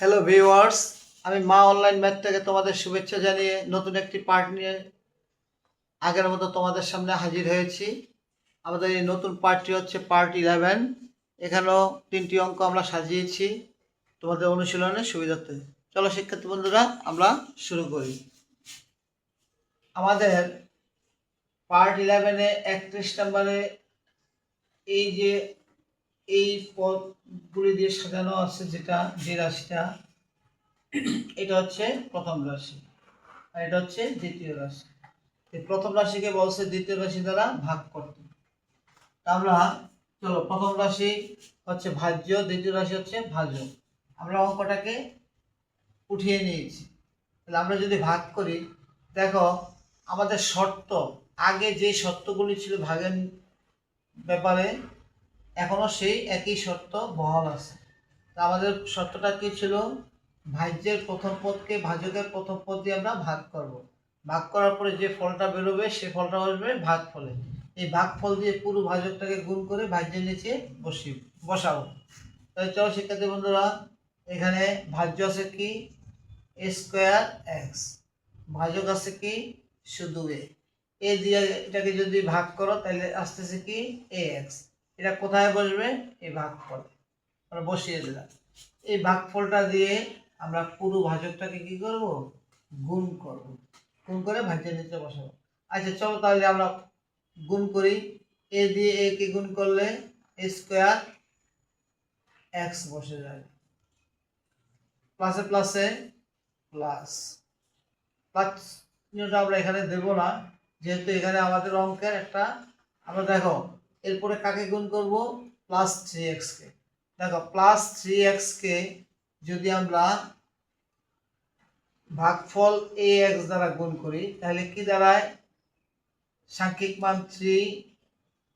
Hello viewers, আমি মা online math থেকে তোমাদের শুভেচ্ছা জানিয়ে নতুন একটি পার্ট নিয়ে আগের মতো তোমাদের সামনে হাজির হয়েছি। আমাদের এই নতুন পার্টটি হচ্ছে পার্ট 11। এখানেও 3টি অঙ্ক আমরা সাজিয়েছি তোমাদের অনুশীলনের সুবিধার্থে। চলো শিক্ষার্থী বন্ধুরা, আমরা শুরু করি। আমাদের পার্ট 11-এ 31 নম্বরে এই পদগুলি দিয়ে সাজানো আছে, যে রাশিটা, এটা হচ্ছে প্রথম রাশি আর এটা হচ্ছে দ্বিতীয় রাশি। প্রথম রাশিকে বলছে দ্বিতীয় রাশি দ্বারা ভাগ করতে। আমরা চলো, প্রথম রাশি হচ্ছে ভাজ্য, দ্বিতীয় রাশি হচ্ছে ভাজ্য। আমরা অঙ্কটাকে উঠিয়ে নিয়েছি। তাহলে আমরা যদি ভাগ করি, দেখো আমাদের শর্ত, আগে যে শর্তগুলি ছিল ভাগের ব্যাপারে, এখনো সেই একই শর্ত বহাল আছে। তা আমাদের শর্তটা কি ছিল? ভাজ্যের প্রথম পদকে ভাজকের প্রথম পদ দিয়ে আমরা ভাগ করব। ভাগ করার পরে যে ফলটা বেরোবে সে ফলটা আসবে ভাগ ফলে। এই ভাগ ফল দিয়ে পুরো ভাজকটাকে গুণ করে ভাজ্যের নিচে বসাবো। তাহলে চলো শিক্ষার্থী বন্ধুরা, এখানে ভাজ্য আছে কি এ স্কোয়ার এক্স, ভাজক আছে কি শুধু এ দিয়ে এটাকে যদি ভাগ করো তাহলে আসতেছে কি এ এক্স। এটা কোথায় বসবে? এই ভাগফল আমরা বসিয়ে দিলাম। এই ভাগফলটা দিয়ে আমরা পুরো ভাজকটাকে কি করব? গুণ করব। গুণ করে ভাজ্যের নিচে বসাবো। আচ্ছা চলো তাহলে আমরা গুণ করি। এ দিয়ে এ কে গুণ করলে এ স্কোয়ার এক্স বসে যাবে, প্লাসে প্লাসে প্লাস। প্লাস চিহ্নটা আমরা এখানে দেব না, যেহেতু এখানে আমাদের অঙ্কের একটা, আমরা দেখো এরপরে কাকে গুণ করব? প্লাস 3x কে। দেখো প্লাস 3x কে যদি আমরা ভাগফল ax দ্বারা গুণ করি তাহলে কি দাঁড়ায়? সাংখ্যিক মান 3,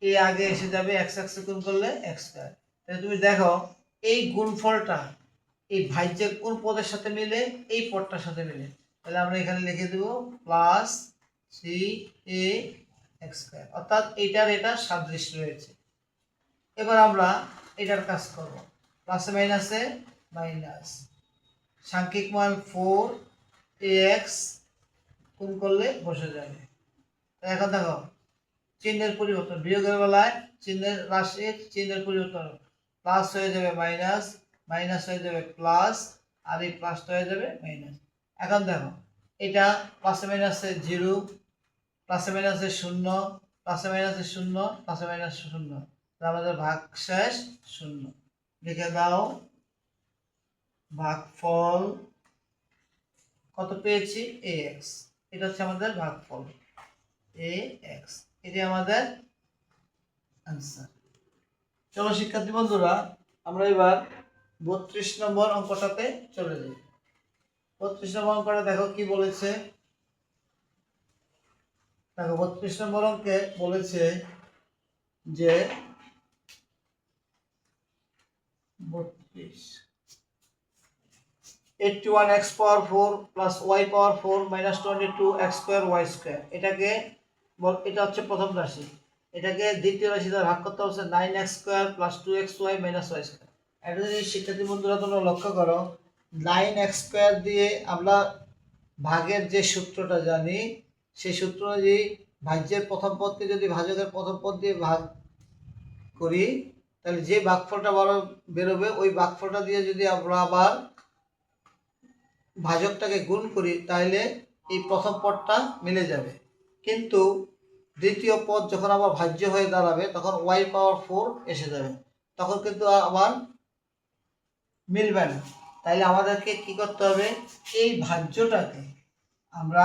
এ আগে এসে যাবে, x গুণ করলে x স্কয়ার। তাহলে তুমি দেখো এই গুণফলটা এই ভাজ্যের কোন পদের সাথে মিলে? এই পদটার সাথে মিলে। তাহলে আমরা এখানে লিখে দেব প্লাস 3ax স্কয়ার, অর্থাৎ এটার সাদৃশ্য রয়েছে। এবার আমরা এটার কাজ করব। প্লাসে মাইনাসে মাইনাস, সাংখ্যিক মান 4ax গুণ করলে বসে যাবে। এখন দেখো চিহ্নের পরিবর্তন, বিয়োগের বেলায় রাশির চিহ্নের পরিবর্তন, প্লাস হয়ে যাবে মাইনাস, মাইনাস হয়ে যাবে প্লাস, আর এই প্লাসটা হয়ে যাবে মাইনাস। এখন দেখো এটা প্লাসে মাইনাসে 0, প্লাসে মাইনাসে 0, প্লাসে মাইনাসে 0, প্লাসে মাইনাস 0, আমাদের ভাগশেষ 0। লিখে দাও ভাগফল কত পেয়েছি? ax। এটা হচ্ছে আমাদের ভাগফল ax, এটি আমাদের আনসার। চলো শিক্ষার্থী বন্ধুরা, আমরা এবার 32 নম্বর অঙ্কটাতে চলে যাই। 32 নম্বর অঙ্কটা দেখো কি বলেছে। দেখো 32 নম্বর অঙ্কে বলেছে যে 81x পাওয়ার 4 প্লাস y পাওয়ার 4 minus 22x square y square, এটা হচ্ছে প্রথম রাশি। এটাকে দ্বিতীয় রাশি দ্বারা ভাগ করতে হচ্ছে 9x square plus 2xy minus y square. এটা যদি শিক্ষার্থী বন্ধুরা তোমরা লক্ষ্য করো, 9x স্কোয়ার দিয়ে আমরা ভাগের যে সূত্রটা জানি, সেই সূত্র অনুযায়ী ভাজ্যের প্রথম পদকে যদি ভাজকের প্রথম পদ দিয়ে ভাগ করি তাহলে যে ভাগফলটা বেরোবে ওই ভাগফলটা দিয়ে যদি আমরা আবার ভাজকটাকে গুণ করি তাহলে এই প্রথম পদটা মিলে যাবে। কিন্তু দ্বিতীয় পদ যখন আবার ভাজ্য হয়ে দাঁড়াবে তখন y পাওয়ার 4 এসে যাবে, তখন কিন্তু আবার মিলবে না। তাইলে আমাদেরকে কি করতে হবে? এই ভাজ্যটাকে আমরা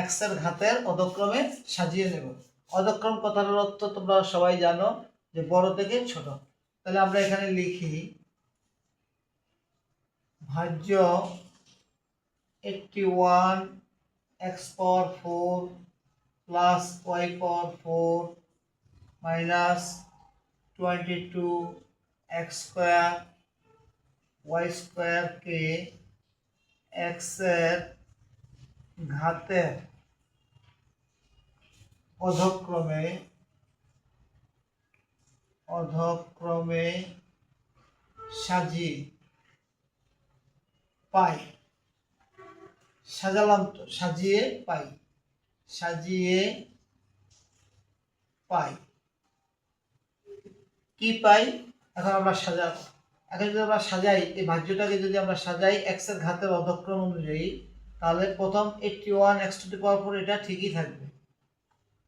x এর ঘাতের অধক্রমে সাজিয়ে নেব। অধক্রম কথাটার অর্থ তোমরা সবাই জানো, যে বড় থেকে ছোট। তাহলে আমরা এখানে লিখি ভাজ্য 81x পাওয়ার 4 প্লাস y পাওয়ার 4 মাইনাস 22x স্কোয়ার y স্কোয়ারকে x এর ঘাতের অধক্রমে সাজিয়ে পাই, সাজালাম তো, সাজিয়ে পাই, সাজিয়ে পাই, কি পাই? এখন আমরা সাজাবো। এখন যদি আমরা সাজাই, এই ভাজ্যটাকে যদি আমরা সাজাই এক্স এর ঘাতের অধক্রম অনুযায়ী, তাহলে প্রথম 81 x টু দি পাওয়ার 4 এটা ঠিকই থাকবে,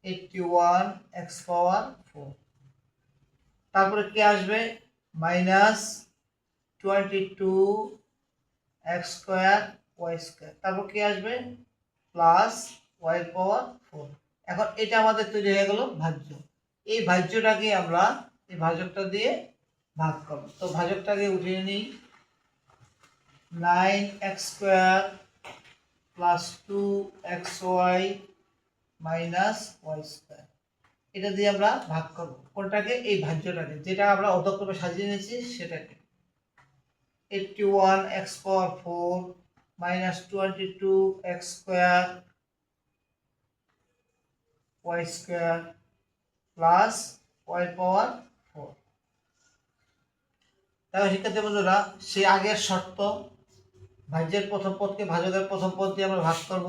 81 x পাওয়ার 4। তারপরে কি আসবে? Minus 22 x square y square. তারপর কি আসবে? Plus y power 4। এখন এটা আমাদের তৈরি হয়ে গেল ভাজ্য। এই ভাজ্যটাকে আমরা এই ভাজকটা দিয়ে ভাগ করব। তো ভাজকটাকে উঠিয়ে নিই, 9x square plus 2xy minus y square. এটা দিয়ে আমরা ভাগ করব কোনটাকে? এই ভাজ্যটাকে, যেটা আমরা অধক্রমে সাজিয়ে নিয়েছি সেটাকে। 81 x power 4 minus 22 x square y square plus y power 4। তাহলে শিক্ষার্থী বন্ধুরা, সেই আগের শর্ত, ভাজ্যের প্রথম পদকে ভাজকের প্রথম পদ দিয়ে আমরা ভাগ করব।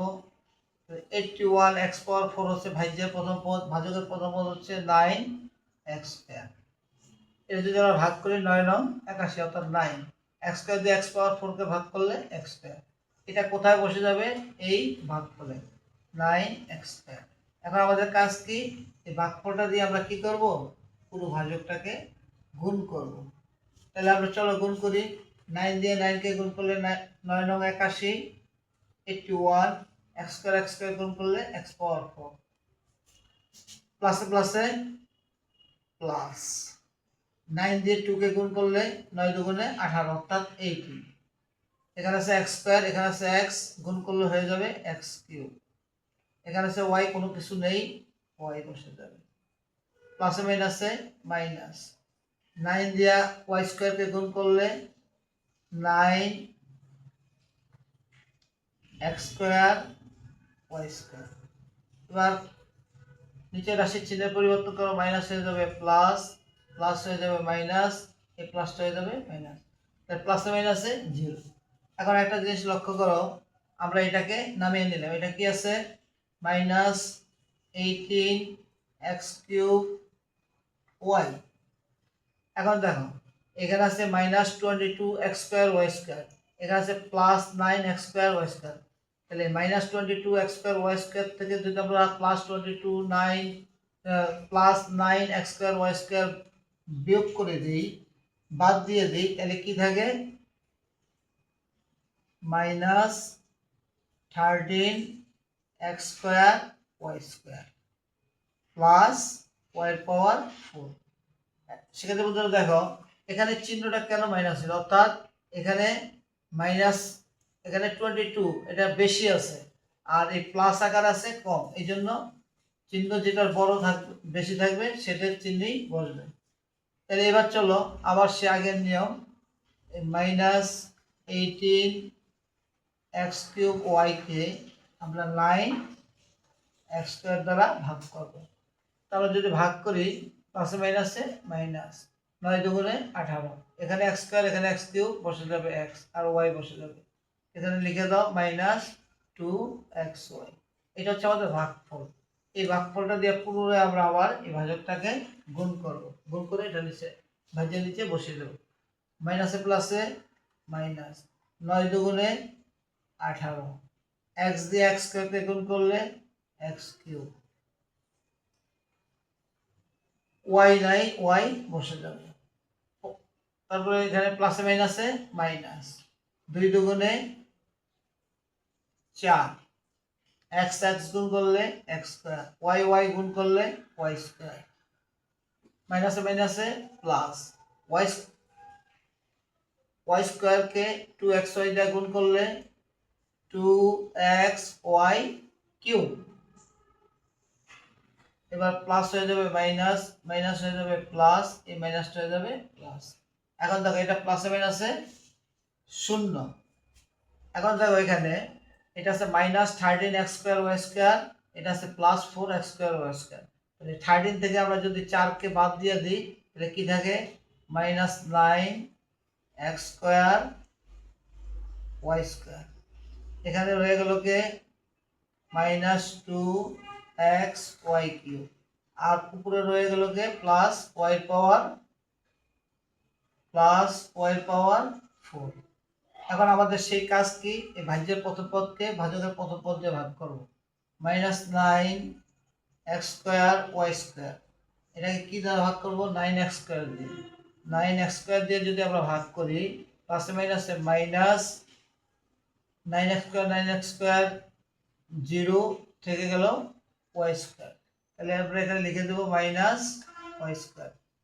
81 x পাওয়ার 4 হচ্ছে ভাজ্যের প্রথম পদ, ভাজকের প্রথম পদ হচ্ছে 9x স্কোয়ার। এটা যদি আমরা ভাগ করি 9 9 81, অর্থাৎ 9 x স্কোয়ার দিয়ে x পাওয়ার 4 কে ভাগ করলে x স্কোয়ার। এটা কোথায় বসে যাবে? এই ভাগফলে 9x স্কোয়ার। এখন আমাদের কাজ কি? এই ভাগফলটা দিয়ে আমরা কি করব? পুরো ভাজকটাকে গুণ করব। তাহলে আমরা চলো গুণ করি। 9 দিয়ে 9 কে গুণ করলে 9 9 81, 81 x স্কোয়ার গুণ করলে x পাওয়ার 4, প্লাসে প্লাসে প্লাস। 9 দিয়ে 2 কে গুণ করলে 9 দুগুণে 18, অর্থাৎ 80। এখানে আছে x স্কোয়ার, এখানে আছে x, গুণ করলে হয়ে যাবে x কিউব। এখানে আছে y, কোনো কিছু নেই, y বসে যাবে। প্লাসে মাইনাসে মাইনাস। 9 দিয়া y স্কোয়ার কে গুণ করলে 9x স্কোয়ার y স্কোয়ার। এবার নিচের রাশির চিহ্নের পরিবর্তন করো, মাইনাস হয়ে যাবে প্লাস, প্লাস হয়ে যাবে মাইনাস, এই প্লাসটা হয়ে যাবে মাইনাস, তাহলে প্লাসে মাইনাসে 0। এখন একটা জিনিস লক্ষ্য করো, আমরা এটাকে নামিয়ে নিলাম। এটা কি আছে? Minus 18x cube y. এখন দেখো, এখানে আছে minus 22x square y square, এখানে আছে plus 9x square y square. তাহলে minus 22x square y square থেকে যদি আমরা plus 9x square y square বিয়োগ করে দিই, বাদ দিয়ে দিই, তাহলে কি থাকে? Minus 13x square y square plus y power 4। সেক্ষেত্রে বন্ধুরা দেখো, এখানে চিহ্নটা কেন মাইনাস ছিল? অর্থাৎ এখানে মাইনাস, এখানে 22 এটা বেশি আছে, আর এই প্লাস আকার আছে কম, এই জন্য চিহ্ন যেটা বড় থাকবে, বেশি থাকবে, সেটার চিহ্নই বসবে। তাহলে এবার চলো আবার সে আগের নিয়ম, মাইনাস 18x কিউব ওয়াই কে আমরা 9x স্কোয়ার দ্বারা ভাগ করব। তাহলে যদি ভাগ করি, প্লাসে মাইনাসে মাইনাস, 9 দুগুণে 18, এখানে x স্কোয়ার, এখানে x কিউব বসে যাবে x, আর y বসে যাবে। এখানে লিখে দাও মাইনাস 2xy। এটা হচ্ছে আমাদের ভাগফল। এই ভাগফলটা দিয়ে পুনরায় আমরা আবার এই ভাজকটাকে গুণ করব। গুণ করে এটা নিচে ভাজ্যের নিচে বসিয়ে দেব। মাইনাসে প্লাসে মাইনাস, 9 দুগুণে 18, x দিয়ে x স্কোয়ারকে গুণ করলে x কিউব, ওয়াই নাই, ওয়াই বসে যাবে। তারপরে এখানে প্লাসে মাইনাসে মাইনাস, 2 দুগুণে 4, x x গুণ করলে x স্কয়ার, y y গুণ করলে y স্কয়ার, মাইনাসে মাইনাসে প্লাস, y স্কয়ার কে 2xy দিয়ে গুণ করলে 2xy কিউব। এবার প্লাস হয়ে যাবে মাইনাস, মাইনাস হয়ে যাবে প্লাস, এই মাইনাসটা হয়ে যাবে প্লাস। এখন দেখো এটা প্লাসে মাইনাসে শূন্য। এখন দেখো এখানে এটা আছে minus 13x square Y square, এটা আছে plus 4x square Y square. তাহলে 13 থেকে আমরা যদি 4 কে বাদ দিয়ে দিই, তাহলে কি থাকে? Minus 9x square y square. এখানে রয়ে গেল কে -2xy³ আর উপরে রয়ে গেল কে +y পাওয়ার 4। এখন আমাদের সেই কাজ কি, এই ভাজ্যের প্রথম পদকে ভাজকের প্রথম পদ দিয়ে ভাগ করব। -9x²y², এটাকে কি দ্বারা ভাগ করব? 9x² দিয়ে। 9x² দিয়ে যদি আমরা ভাগ করি, প্লাসে মাইনাসে মাইনাস 9x², 0 থেকে গেল y²। তাহলে আমরা এখানে লিখে দেবো -y²।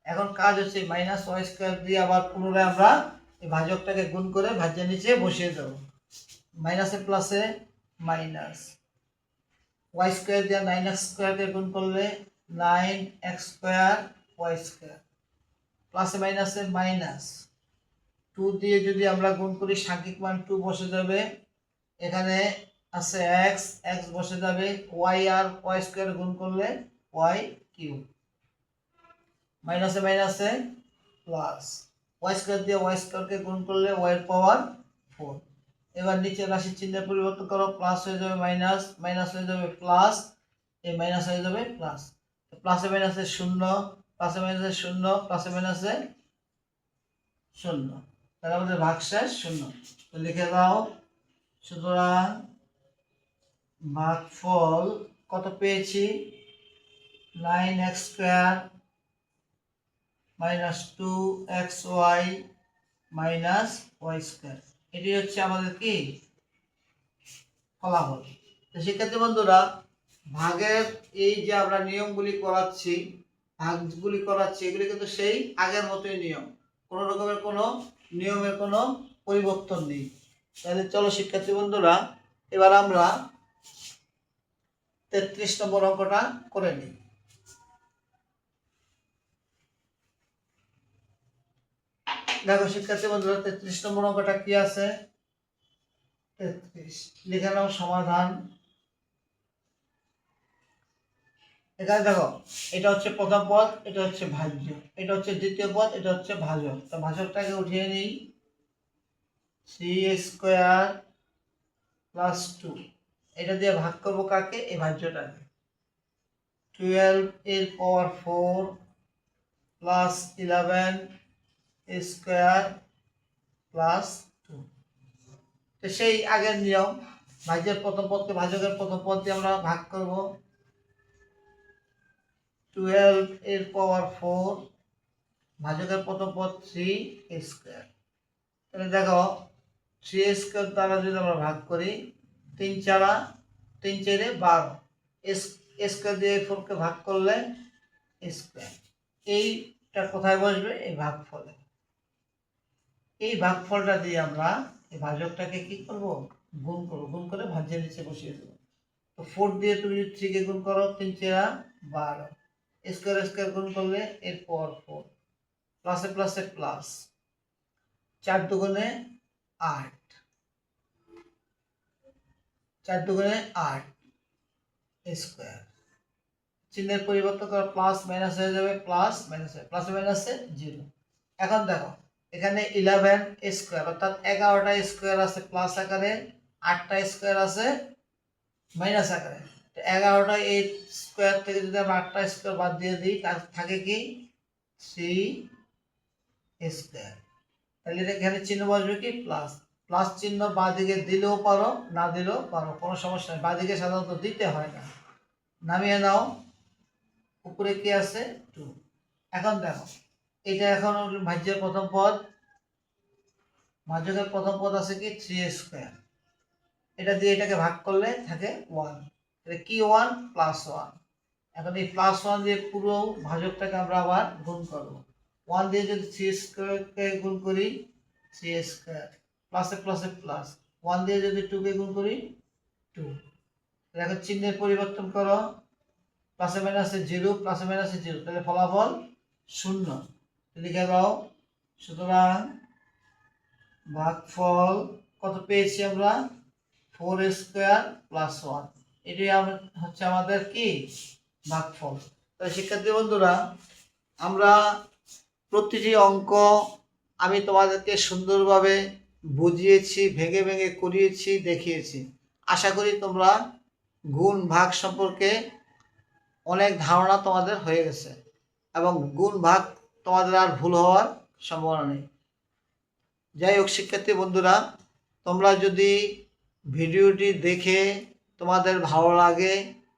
এখন কাজ হচ্ছে -y² দিয়ে আবার পুনরায় আমরা এই ভাজকটাকে গুণ করে ভাজ্যের নিচে বসিয়ে দেব। মাইনাসে প্লাসে মাইনাস y² দিয়ে 9x² কে গুণ করলে 9x²y²। প্লাসে মাইনাসে মাইনাস 2 দিয়ে যদি আমরা গুণ করি সাংখ্যিক মান 2 বসে যাবে। এখানে আছে x বসে যাবে, y আর y² গুণ করলে y³ মাইনাসে মাইনাসে প্লাস y² দিয়ে y² কে গুণ করলে y এর পাওয়ার 4। এবার নিচে রাশির চিহ্নের পরিবর্তন করো, প্লাস হয়ে যাবে মাইনাস, মাইনাস হয়ে যাবে প্লাস, এই মাইনাস হয়ে যাবে প্লাস। প্লাসে মাইনাসে 0, প্লাসে মাইনাসে 0, প্লাসে মাইনাসে 0। তাহলে আমাদের ভাগশেষ 0। তো লিখে দাও। সুতরাং ভাগফল কত পেয়েছি? 9x² -2xy -y²। এটি হচ্ছে আমাদের কি ফলাফল। তো শিক্ষার্থী বন্ধুরা, ভাগের এই যে আমরা নিয়মগুলি করাচ্ছি, ভাগগুলি করাচ্ছি, এগুলি কিন্তু সেই আগের মতোই নিয়ম, কোনো রকমের কোনো নিয়মের কোনো পরিবর্তন নেই। তাহলে চলো শিক্ষার্থী বন্ধুরা, এবার আমরা 33 নম্বর অঙ্কটা করে নিই। দেখো শিক্ষার্থী বন্ধুরা, 33 নম্বর অঙ্কটা কি আছে? 33 লিখে নাও সমাধান। এখানে দেখো, এটা হচ্ছে প্রথম পদ, এটা হচ্ছে ভাজ্য, এটা হচ্ছে দ্বিতীয় পদ, এটা হচ্ছে ভাজক। তো ভাজকটাকে উঠিয়ে নিই, 3² + 2। এটা দিয়ে ভাগ করবো কাকে? এই ভাজ্যটাকে। 12 এর পাওয়ার 4 + 11 স্কয়ার + 2। তো সেই আগের নিয়ম, ভাজ্যের প্রথম পদকে ভাজকের প্রথম পদ দিয়ে আমরা ভাগ করব। 12 এর পাওয়ার 4, ভাজকের প্রথম পদ 3² তাহলে দেখো 3² দ্বারা যদি আমরা ভাগ করি, 3 4 12, স্কয়ার দিয়ে 4 কে ভাগ করলে স্কয়ার। এইটা কোথায় বসবে? এই ভাগফলে। এই ভাগফলটা দিয়ে আমরা এই ভাজকটাকে কি করব? গুণ করব, গুণ করে ভাজ্যের নিচে বসিয়ে দেবো। তো 4 দিয়ে তুমি 3 কে গুণ করো, 3 4 12, স্কয়ার গুণ করলে এর পাওয়ার 4, প্লাসে প্লাসে প্লাস, 4 দুগুণে 8, 4 দুগুণে 8 স্কয়ার। চিহ্নের পরিবর্তন করা, প্লাস মাইনাস হয়ে যাবে, প্লাস মাইনাস, প্লাসে মাইনাসে 0। এখন দেখো এখানে 11² অর্থাৎ 11টা স্কয়ার আছে প্লাস আকারে, 8টা স্কয়ার আছে মাইনাস আকারে। 11টা এই স্কয়ার থেকে যদি আমরা 8টা স্কয়ার বাদ দিয়ে দিই, তার থাকে কি 3²। তাহলে এখানে চিহ্ন বসবে কি প্লাস। প্লাস চিহ্ন বাঁ দিকে দিলেও পারো, না দিলেও পারো, কোনো সমস্যা নেই। বাঁ দিকে সাধারণত দিতে হয় না। নামিয়ে নাও, উপরে কি আছে 2। এখন দেখো এটা এখন ভাজ্যের প্রথম পদ, ভাজকের প্রথম পদ আছে কি 3²। এটা দিয়ে এটাকে ভাগ করলে থাকে 1। এটা কি 1 +1। এখন এই +1 দিয়ে পুরো ভাজকটাকে আমরা আবার গুণ করব। 1 দিয়ে যদি 3² কে গুণ করি, 3², প্লাসে প্লাসে প্লাস, 1 দিয়ে যদি 2 কে গুণ করি 2। এখন চিহ্নের পরিবর্তন করো, প্লাসে মাইনাসে 0, প্লাসে মাইনাসে 0, তাহলে ফলাফল 0 লিখে দাও। সুতরাং ভাগফল কত পেয়েছি আমরা? 4² + 1। এটি হচ্ছে আমাদের কি ভাগফল। তাই শিক্ষার্থী বন্ধুরা, আমরা প্রতিটি অঙ্ক আমি তোমাদেরকে সুন্দরভাবে বুঝিয়েছি, ভেঙে ভেঙে করিয়েছি, দেখিয়েছি। আশা করি তোমরা গুণ ভাগ সম্পর্কে অনেক ধারণা তোমাদের হয়ে গেছে এবং গুণ ভাগ তোমাদের আর ভুল হওয়ার সম্ভাবনা নেই। যাই হোক শিক্ষার্থী বন্ধুরা, তোমরা যদি ভিডিওটি দেখে তোমাদের ভালো লাগে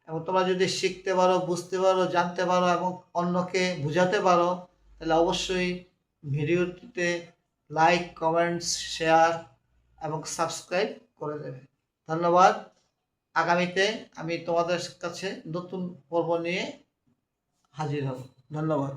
এবং তোমরা যদি শিখতে পারো, বুঝতে পারো, জানতে পারো এবং অন্যকে বোঝাতে পারো, তাহলে অবশ্যই ভিডিওটিতে লাইক, কমেন্টস, শেয়ার এবং সাবস্ক্রাইব করে দেবে। ধন্যবাদ। আগামীতে আমি তোমাদের কাছে নতুন পর্ব নিয়ে হাজির হব। ধন্যবাদ।